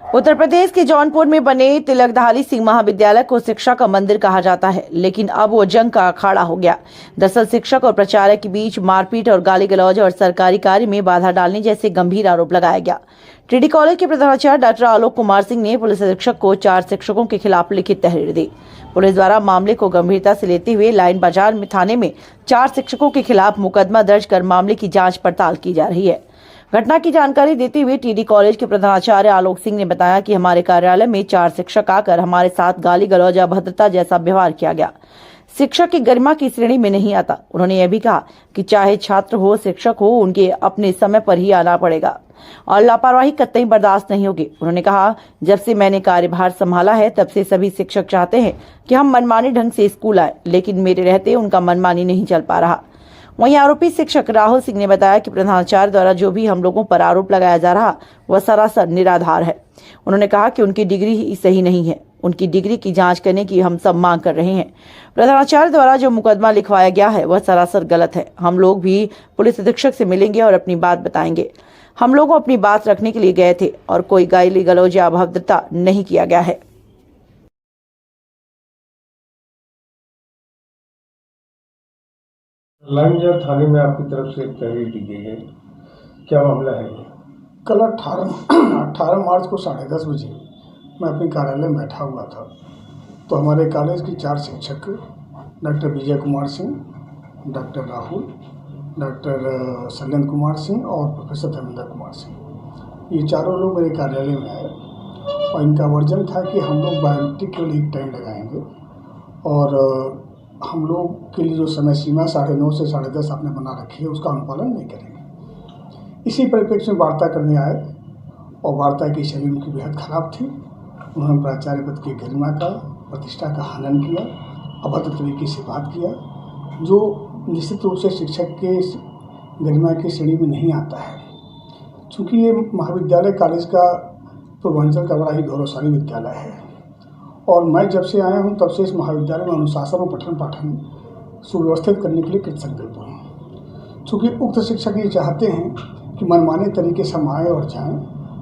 उत्तर प्रदेश के जौनपुर में बने तिलकधारी सिंह महाविद्यालय को शिक्षा का मंदिर कहा जाता है, लेकिन अब वो जंग का अखाड़ा हो गया। दरअसल शिक्षक और प्राचार्य के बीच मारपीट और गाली गलौज और सरकारी कार्य में बाधा डालने जैसे गंभीर आरोप लगाया गया। टीडी कॉलेज के प्रधानाचार्य डॉक्टर आलोक कुमार सिंह ने पुलिस अधीक्षक को 4 शिक्षकों के खिलाफ लिखित तहरीर दी। पुलिस द्वारा मामले को गंभीरता से लेते हुए लाइन बाजार में थाने में 4 शिक्षकों के खिलाफ मुकदमा दर्ज कर मामले की जाँच पड़ताल की जा रही है। घटना की जानकारी देते हुए टीडी कॉलेज के प्रधानाचार्य आलोक सिंह ने बताया कि हमारे कार्यालय में 4 शिक्षक आकर हमारे साथ गाली गलौज अभद्रता जैसा व्यवहार किया गया। शिक्षक की गरिमा की श्रेणी में नहीं आता। उन्होंने यह भी कहा कि चाहे छात्र हो शिक्षक हो, उनके अपने समय पर ही आना पड़ेगा और लापरवाही कतई बर्दाश्त नहीं होगी। उन्होंने कहा, जब से मैंने कार्यभार संभाला है तब से सभी शिक्षक चाहते हैं कि हम मनमानी ढंग से स्कूल आए, लेकिन मेरे रहते उनका मनमानी नहीं चल पा रहा। वहीं आरोपी शिक्षक राहुल सिंह ने बताया कि प्रधानाचार्य द्वारा जो भी हम लोगों पर आरोप लगाया जा रहा वह सरासर निराधार है। उन्होंने कहा कि उनकी डिग्री ही सही नहीं है, उनकी डिग्री की जांच करने की हम सब मांग कर रहे हैं। प्रधानाचार्य द्वारा जो मुकदमा लिखवाया गया है वह सरासर गलत है। हम लोग भी पुलिस अधीक्षक से मिलेंगे और अपनी बात बताएंगे। हम लोग अपनी बात रखने के लिए गए थे और कोई गाली गलौज या अभद्रता नहीं किया गया है। लाइन थाने में आपकी तरफ से एक तहरीर दी गई है, क्या मामला है? कल 18 मार्च को 10:30 बजे मैं अपने कार्यालय में बैठा हुआ था, तो हमारे कॉलेज की 4 शिक्षक doctor Vijay Kumar Singh, doctor Rahul, doctor Shailendra Kumar Singh और प्रोफेसर धर्मेंद्र कुमार सिंह, ये चारों लोग मेरे कार्यालय में आए और इनका वर्जन था कि हम लोग बायोमेट्रिक के लिए एक टाइम लगाएंगे और हम लोग के लिए जो समय सीमा 9:30 से 10:30 आपने बना रखी है उसका अनुपालन नहीं करेंगे। इसी परिप्रेक्ष्य में वार्ता करने आए और वार्ता की शैली उनकी बेहद खराब थी। उन्होंने प्राचार्य पद की गरिमा का, प्रतिष्ठा का हनन किया, अभद्र तरीके से बात किया, जो निश्चित रूप से शिक्षक के गरिमा की श्रेणी में नहीं आता है। चूँकि ये महाविद्यालय कॉलेज का पूर्वांचल का बड़ा ही गौरवशाली विद्यालय है और मैं जब से आया हूं तब से इस महाविद्यालय में अनुशासन और पठन पाठन सुव्यवस्थित करने के लिए कृतसंकल्प हूँ। चूँकि उक्त शिक्षक ये चाहते हैं कि मनमाने तरीके से हम आए और जाएँ,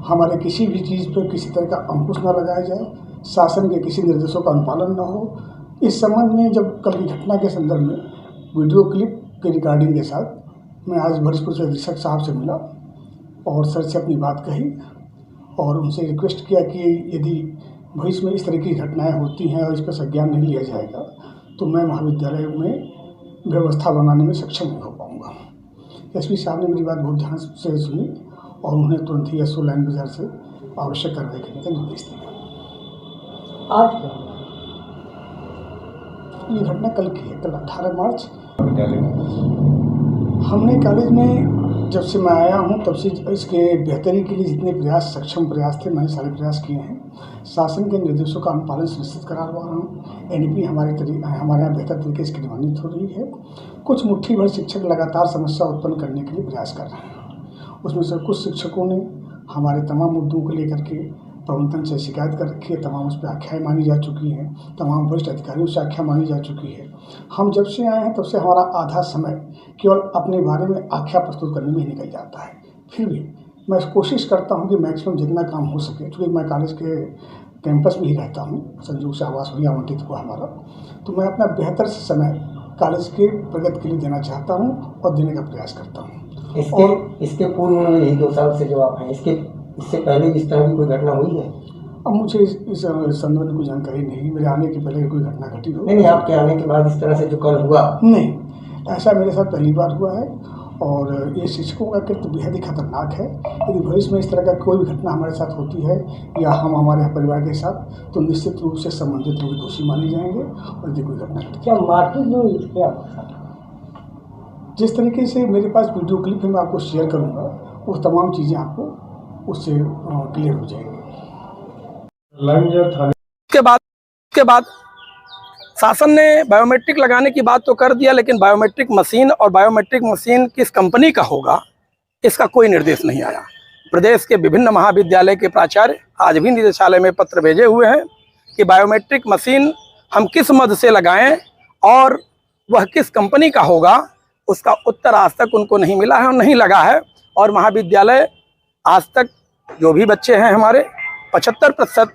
हमारे किसी भी चीज़ पर किसी तरह का अंकुश न लगाया जाए, शासन के किसी निर्देशों का अनुपालन न हो। इस संबंध में जब कल की घटना के संदर्भ में वीडियो क्लिप के रिकॉर्डिंग के साथ मैं आज वरिष्ठ पुलिस अधीक्षक साहब से मिला और सर से अपनी बात कही और उनसे रिक्वेस्ट किया कि यदि भविष्य में इस तरह की घटनाएं होती हैं और इस पर संज्ञान नहीं लिया जाएगा तो मैं महाविद्यालय में व्यवस्था बनाने में सक्षम नहीं हो पाऊंगा। एसपी साहब ने मेरी बात बहुत ध्यान से सुनी और उन्होंने तुरंत ही एसओ लाइन बाजार से आवश्यक कार्रवाई करने का निर्देश दिया। आज ये घटना कल की है, कल 18 मार्च विद्यालय में हमने कॉलेज में जब से मैं आया हूं तब से इसके बेहतरी के लिए जितने सक्षम प्रयास थे मैंने सारे प्रयास किए हैं। शासन के निर्देशों का अनुपालन सुनिश्चित करा रहा हूँ। एनपी हमारे यहाँ बेहतर तरीके से क्रियान्वित हो रही है। कुछ मुट्ठी भर शिक्षक लगातार समस्या उत्पन्न करने के लिए प्रयास कर रहे हैं। उसमें से कुछ शिक्षकों ने हमारे तमाम मुद्दों को लेकर के प्रबंधन से शिकायत कर रखी है, तमाम उस पर आख्याएँ मानी जा चुकी हैं, तमाम वरिष्ठ अधिकारियों से आख्या मानी जा चुकी है। हम जब से आए हैं तब से हमारा आधा समय केवल अपने बारे में आख्या प्रस्तुत करने में ही निकल जाता है। फिर भी मैं कोशिश करता हूं कि मैक्सिमम जितना काम हो सके, क्योंकि मैं कॉलेज के कैंपस में ही रहता हूं, संयोग से आवास वही आवंटित हुआ हमारा, तो मैं अपना बेहतर समय कॉलेज के प्रगति के लिए देना चाहता हूं और देने का प्रयास करता हूं। इसके पूर्व में यही 2 साल से जो आप हैं, इससे पहले इस तरह की कोई घटना हुई है? अब मुझे इस संदर्भ में कोई जानकारी नहीं, मेरे आने के पहले कोई घटना घटी हो। नहीं, आपके आने के बाद इस तरह से जो कल हुआ? नहीं, ऐसा मेरे साथ पहली बार हुआ है और ये शिक्षकों का कृत्य बेहद ही खतरनाक है। यदि भविष्य में इस तरह का कोई भी घटना हमारे साथ होती है या हम हमारे परिवार के साथ, तो निश्चित रूप से संबंधित लोग दोषी माने जाएंगे और यदि कोई घटना घटती है। क्या मारपीट नहीं हुई क्या? जिस तरीके से मेरे पास वीडियो क्लिप है मैं आपको शेयर करूँगा, वो तमाम चीज़ें आपको उससे क्लियर हो जाएंगी। के बाद शासन ने बायोमेट्रिक लगाने की बात तो कर दिया, लेकिन बायोमेट्रिक मशीन और बायोमेट्रिक मशीन किस कंपनी का होगा इसका कोई निर्देश नहीं आया। प्रदेश के विभिन्न महाविद्यालय के प्राचार्य आज भी निदेशालय में पत्र भेजे हुए हैं कि बायोमेट्रिक मशीन हम किस मद से लगाएं और वह किस कंपनी का होगा, उसका उत्तर आज तक उनको नहीं मिला है और नहीं लगा है। और महाविद्यालय आज तक जो भी बच्चे हैं हमारे 75%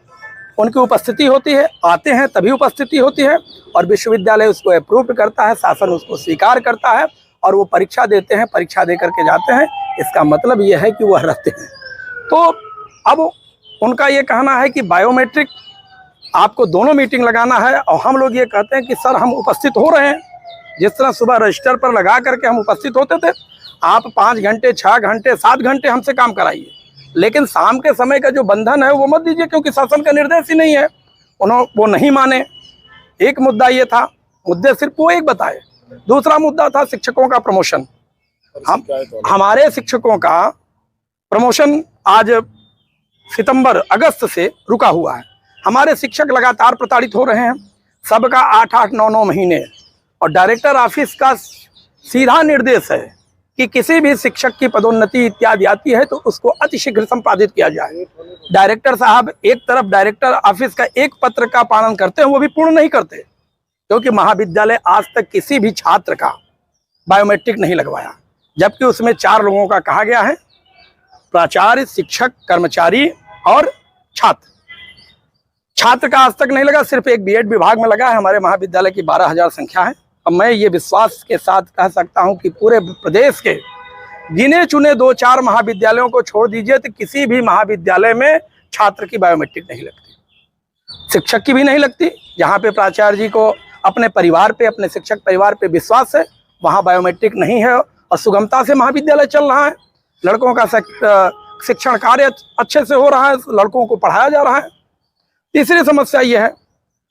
उनकी उपस्थिति होती है, आते हैं तभी उपस्थिति होती है और विश्वविद्यालय उसको अप्रूव करता है, शासन उसको स्वीकार करता है और वो परीक्षा देते हैं, परीक्षा दे करके जाते हैं। इसका मतलब ये है कि वह रहते हैं। तो अब उनका ये कहना है कि बायोमेट्रिक आपको दोनों मीटिंग लगाना है और हम लोग ये कहते हैं कि सर हम उपस्थित हो रहे हैं, जिस तरह सुबह रजिस्टर पर लगा करके हम उपस्थित होते थे, आप 5 घंटे 6 घंटे 7 घंटे हमसे काम कराइए, लेकिन शाम के समय का जो बंधन है वो मत दीजिए, क्योंकि शासन का निर्देश ही नहीं है। वो नहीं माने। एक मुद्दा ये था, मुद्दे सिर्फ वो एक बताए। दूसरा मुद्दा था शिक्षकों का प्रमोशन। हमारे शिक्षकों का प्रमोशन आज सितंबर अगस्त से रुका हुआ है। हमारे शिक्षक लगातार प्रताड़ित हो रहे हैं, सबका 8-8 9-9 महीने। और डायरेक्टर ऑफिस का सीधा निर्देश है कि किसी भी शिक्षक की पदोन्नति इत्यादि आती है तो उसको अतिशीघ्र संपादित किया जाए। डायरेक्टर साहब एक तरफ डायरेक्टर ऑफिस का एक पत्र का पालन करते हैं, वो भी पूर्ण नहीं करते, क्योंकि महाविद्यालय आज तक किसी भी छात्र का बायोमेट्रिक नहीं लगवाया, जबकि उसमें 4 लोगों का कहा गया है, प्राचार्य, शिक्षक, कर्मचारी और छात्र। छात्र का आज तक नहीं लगा, सिर्फ एक बीएड विभाग में लगा है। हमारे महाविद्यालय की 12,000 संख्या है। अब मैं ये विश्वास के साथ कह सकता हूं कि पूरे प्रदेश के गिने चुने 2-4 महाविद्यालयों को छोड़ दीजिए तो किसी भी महाविद्यालय में छात्र की बायोमेट्रिक नहीं लगती, शिक्षक की भी नहीं लगती। जहाँ पे प्राचार्य जी को अपने परिवार पे, अपने शिक्षक परिवार पे विश्वास है, वहाँ बायोमेट्रिक नहीं है और सुगमता से महाविद्यालय चल रहा है। लड़कों का शिक्षण कार्य अच्छे से हो रहा है, लड़कों को पढ़ाया जा रहा है। तीसरी समस्या ये है,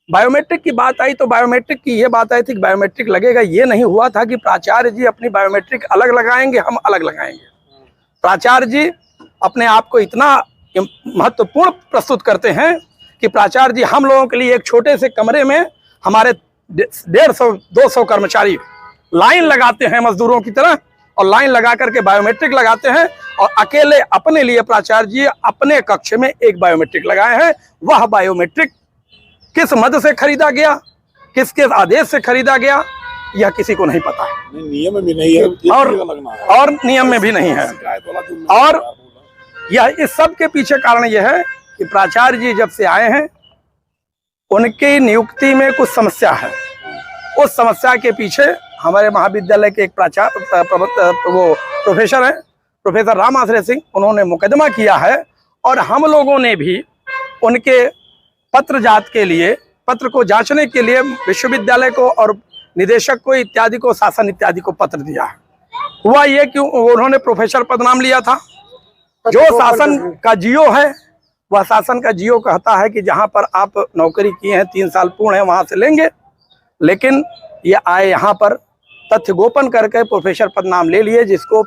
बायोमेट्रिक की बात आई तो बायोमेट्रिक की ये बात आई थी कि बायोमेट्रिक लगेगा। ये नहीं हुआ था कि प्राचार्य जी अपनी बायोमेट्रिक अलग लगाएंगे, हम अलग लगाएंगे। प्राचार्य जी अपने आप को इतना महत्वपूर्ण प्रस्तुत करते हैं कि प्राचार्य जी हम लोगों के लिए एक छोटे से कमरे में हमारे 150-200 कर्मचारी लाइन लगाते हैं मजदूरों की तरह, और लाइन लगा करके बायोमेट्रिक लगाते हैं और अकेले अपने लिए प्राचार्य जी अपने कक्ष में एक बायोमेट्रिक लगाए हैं। वह बायोमेट्रिक किस मद से खरीदा गया, किसके आदेश से खरीदा गया, यह किसी को नहीं पता है। नियम में भी नहीं है और नियम में भी नहीं है। और यह इस सब के पीछे कारण यह है कि प्राचार्य जी जब से आए हैं उनकी नियुक्ति में कुछ समस्या है। उस समस्या के पीछे हमारे महाविद्यालय के एक वो प्रोफेसर हैं, प्रोफेसर राम आश्रय सिंह, उन्होंने मुकदमा किया है और हम लोगों ने भी उनके पत्र जांच के लिए, पत्र को जांचने के लिए विश्वविद्यालय को और निदेशक को इत्यादि को, शासन इत्यादि को पत्र दिया है। हुआ ये कि उन्होंने प्रोफेसर पद नाम लिया था। जो शासन का जियो है, वह शासन का जियो कहता है कि जहां पर आप नौकरी किए हैं 3 साल पूर्ण है वहां से लेंगे, लेकिन ये आए यहाँ पर तथ्य गोपन करके प्रोफेसर पद नाम ले लिए, जिसको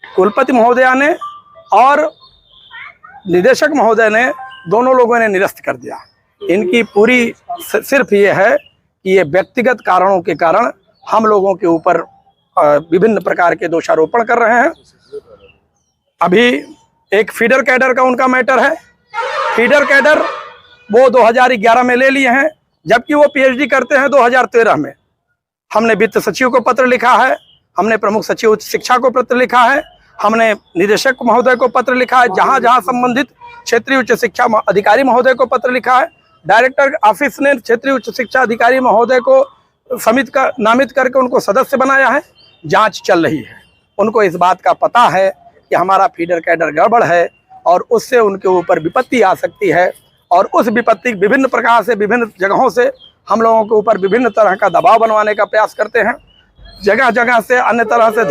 कुलपति महोदया ने और निदेशक महोदय ने, दोनों लोगों ने निरस्त कर दिया। इनकी पूरी सिर्फ ये है कि ये व्यक्तिगत कारणों के कारण हम लोगों के ऊपर विभिन्न प्रकार के दोषारोपण कर रहे हैं। अभी एक फीडर कैडर का उनका मैटर है। फीडर कैडर वो 2011 में ले लिए हैं, जबकि वो पीएचडी करते हैं 2013 में। हमने वित्त सचिव को पत्र लिखा है, हमने प्रमुख सचिव उच्च शिक्षा को पत्र लिखा है, हमने निदेशक महोदय को पत्र लिखा है, जहां जहां संबंधित क्षेत्रीय उच्च शिक्षा अधिकारी महोदय को पत्र लिखा है। डायरेक्टर ऑफिस ने क्षेत्रीय उच्च शिक्षा अधिकारी महोदय को समिति का नामित करके उनको सदस्य बनाया है। जांच चल रही है। उनको इस बात का पता है कि हमारा फीडर कैडर गड़बड़ है और उससे उनके ऊपर विपत्ति आ सकती है, और उस विपत्ति विभिन्न प्रकार से, विभिन्न जगहों से हम लोगों के ऊपर विभिन्न तरह का दबाव बनवाने का प्रयास करते हैं। जगह जगह से अन्य तरह से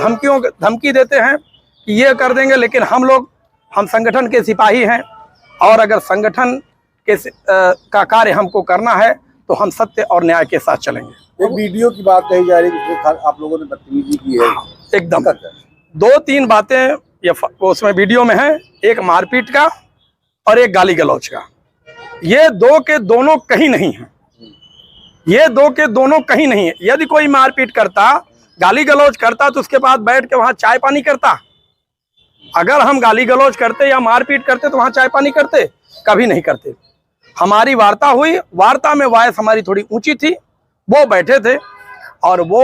धमकी देते हैं कि ये कर देंगे, लेकिन हम संगठन के सिपाही हैं और अगर संगठन के का कार्य हमको करना है तो हम सत्य और न्याय के साथ चलेंगे। एक वीडियो की बात कही जा रही है कि आप लोगों ने बदतमीजी की है। एकदम 2-3 बातें ये उसमें वीडियो में है, एक मारपीट का और एक गाली गलौज का। ये दो के दोनों कहीं नहीं है, ये दो के दोनों कहीं नहीं है। यदि कोई मारपीट करता, गाली गलौज करता तो उसके बाद बैठ के वहां चाय पानी करता। अगर हम गाली गलौज करते या मारपीट करते तो वहां चाय पानी करते? कभी नहीं करते। हमारी वार्ता हुई, वार्ता में वॉइस हमारी थोड़ी ऊंची थी, वो बैठे थे और वो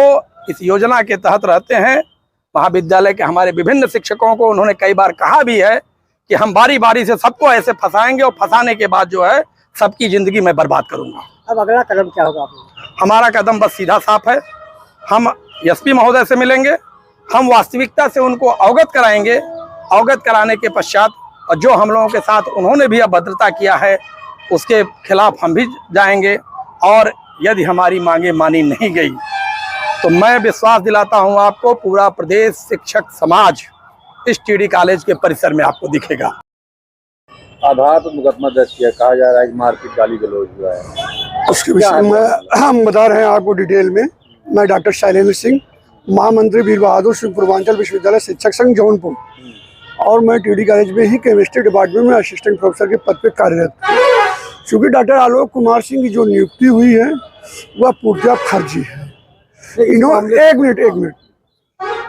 इस योजना के तहत रहते हैं। महाविद्यालय के हमारे विभिन्न शिक्षकों को उन्होंने कई बार कहा भी है कि हम बारी बारी से सबको ऐसे फंसाएंगे और फंसाने के बाद जो है सबकी जिंदगी मैं बर्बाद करूंगा। अब अगला कदम क्या होगा आपका? हमारा कदम बस सीधा साफ है, हम एसपी महोदय से मिलेंगे, हम वास्तविकता से उनको अवगत कराएंगे। अवगत कराने के पश्चात और जो हम लोगों के साथ उन्होंने भी अभद्रता किया है उसके खिलाफ हम भी जाएंगे, और यदि हमारी मांगे मानी नहीं गई तो मैं विश्वास दिलाता हूं आपको, पूरा प्रदेश शिक्षक समाज इस टीडी कॉलेज के परिसर में आपको दिखेगा। आधार पर मुकदमा दर्ज किया, कहा जा रहा है कि मारपीट गाली गलौज हुआ है। उसके विषय में हम बता रहे हैं आपको डिटेल में। मैं डॉक्टर शैलेंद्र सिंह, महामंत्री वीर बहादुर सिंह पूर्वांचल विश्वविद्यालय शिक्षक संघ जौनपुर, और मैं टीडी कॉलेज में ही केमिस्ट्री डिपार्टमेंट में असिस्टेंट प्रोफेसर के पद पर कार्यरत हूँ। चूँकि डॉक्टर आलोक कुमार सिंह की जो नियुक्ति हुई है वह पूर्णतः फर्जी है। इन्होंने एक मिनट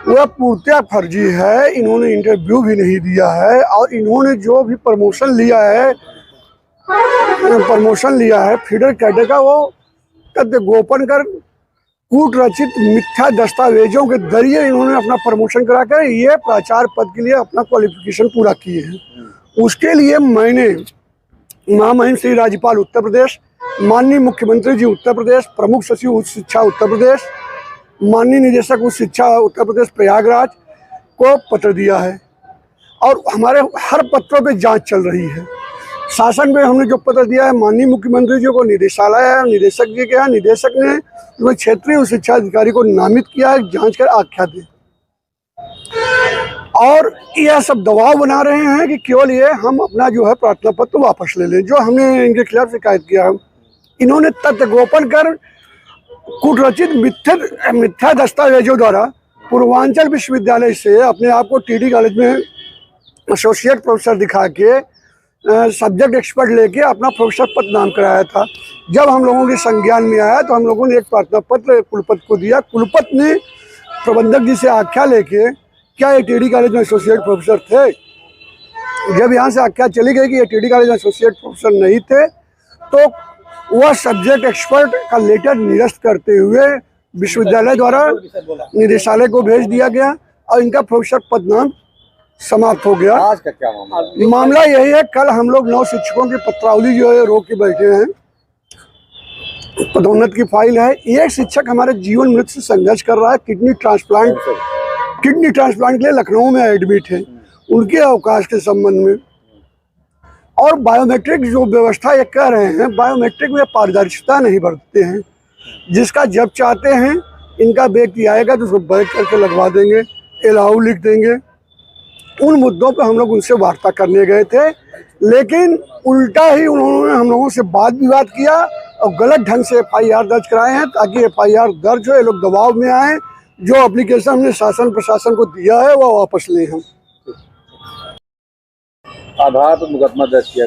वह पूर्णतः फर्जी है। इन्होंने इंटरव्यू भी नहीं दिया है, और इन्होंने जो भी प्रमोशन लिया है फीडर कैडर का, वो तथ्य गोपन कर कूट रचित मिथ्या दस्तावेजों के जरिए इन्होंने अपना प्रमोशन कराकर ये प्राचार्य पद के लिए अपना क्वालिफिकेशन पूरा किए हैं। उसके लिए मैंने महामहिम श्री राज्यपाल उत्तर प्रदेश, माननीय मुख्यमंत्री जी उत्तर प्रदेश, प्रमुख सचिव उच्च शिक्षा उत्तर प्रदेश, माननीय निदेशक उच्च शिक्षा उत्तर प्रदेश प्रयागराज को पत्र दिया है, और हमारे हर पत्रों पे जांच चल रही है। शासन में हमने जो पत्र दिया है माननीय मुख्यमंत्री जी को निदेशालय है, निदेशक जी के यहाँ, निदेशक ने जो क्षेत्रीय उच्च शिक्षा अधिकारी को नामित किया है जांच कर आख्या दे, और यह सब दबाव बना रहे हैं कि केवल ये हम अपना जो है प्रार्थना पत्र वापस ले लें, जो हमने इनके खिलाफ शिकायत किया है। इन्होंने तथ्य गोपन कर कूटरचित मिथ्या दस्तावेजों द्वारा पूर्वांचल विश्वविद्यालय से अपने आप को टीडी कॉलेज में एसोसिएट प्रोफेसर दिखा के सब्जेक्ट एक्सपर्ट लेके अपना प्रोफेसर पद नाम कराया था। जब हम लोगों के संज्ञान में आया तो हम लोगों ने एक प्रार्थना पत्र कुलपति को दिया। कुलपति ने प्रबंधक जी से आख्या लेके, क्या ये टीडी कॉलेज में एसोसिएट प्रोफेसर थे? जब यहाँ से आख्या चली गई कि ये टीडी कॉलेज में एसोसिएट प्रोफेसर नहीं थे, तो वह सब्जेक्ट एक्सपर्ट का लेटर निरस्त करते हुए विश्वविद्यालय द्वारा निदेशालय को भेज दिया गया, और इनका प्रोफेसर पद नाम समाप्त हो गया। आज का क्या मामला? मामला यही है, कल हम लोग 9 शिक्षकों की पत्रावली जो है रोक के बैठे हैं। पदोन्नत की फाइल है। एक शिक्षक हमारे जीवन मृत्यु से संघर्ष कर रहा है, किडनी ट्रांसप्लांट के लिए लखनऊ में एडमिट है, उनके अवकाश के संबंध में। और बायोमेट्रिक जो व्यवस्था ये कह रहे हैं, बायोमेट्रिक में पारदर्शिता नहीं बरतते हैं, जिसका जब चाहते हैं इनका व्यक्ति आएगा तो उसको बैठ करके लगवा देंगे, अलाउ लिख देंगे। उन मुद्दों पर हम लोग उनसे वार्ता करने गए थे, लेकिन उल्टा ही उन्होंने हम लोगों से वाद विवाद किया और गलत ढंग से FIR दर्ज कराए हैं, ताकि FIR दर्ज हो, ये लोग दबाव में आए। जो एप्लीकेशन हमने शासन प्रशासन को दिया है वो वापस ले हम। आधार पर मुकदमा दर्ज किया,